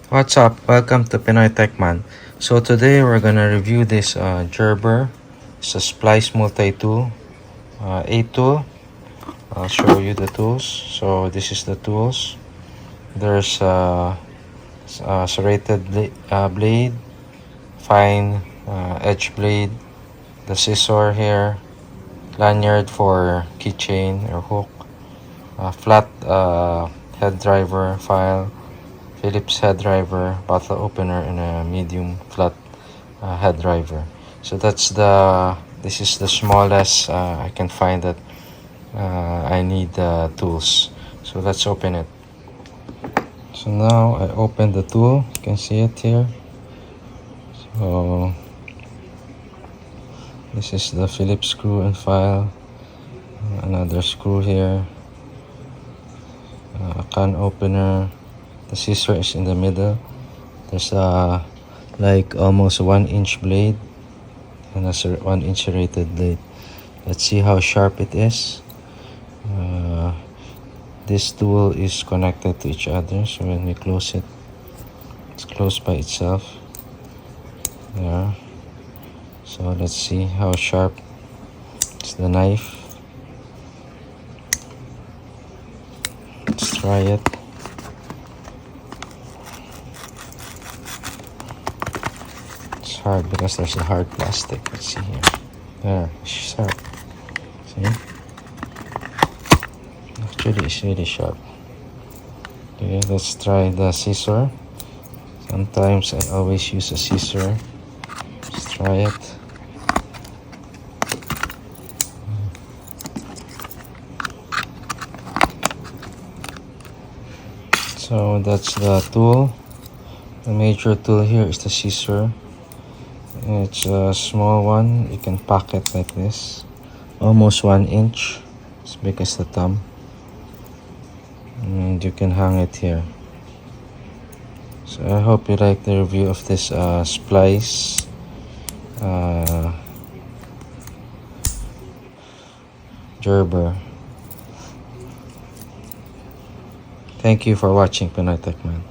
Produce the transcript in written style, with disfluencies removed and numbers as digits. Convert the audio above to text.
What's up? Welcome to Pinoy Techman. So today we're gonna review this Gerber. It's a splice multi-tool, A tool. I'll show you the tools. So this is the tools. There's a serrated blade, fine edge blade, the scissor here, lanyard for keychain or hook, flat head driver file, Phillips head driver, bottle opener, and a medium flat head driver. So this is the smallest I can find that I need tools. So let's open it. So now I open the tool. You can see it here. So this is the Phillips screw and file. Another screw here. A can opener. The scissor is in the middle. There's like almost 1-inch blade and a 1-inch serrated blade. Let's see how sharp it is. This tool is connected to each other, so when we close it, it's closed by itself. There. So let's see how sharp is the knife. Let's try it. It's hard because there's a hard plastic. Let's see here. There, it's sharp. See? Actually, it's really sharp. Okay, let's try the scissor. Sometimes I always use a scissor. Let's try it. So that's the tool. The major tool here is the scissor. It's a small one. You can pack it like this. Almost 1 inch. As big as the thumb. And you can hang it here. So I hope you like the review of this Splice Gerber. Thank you for watching Pinoy Techman.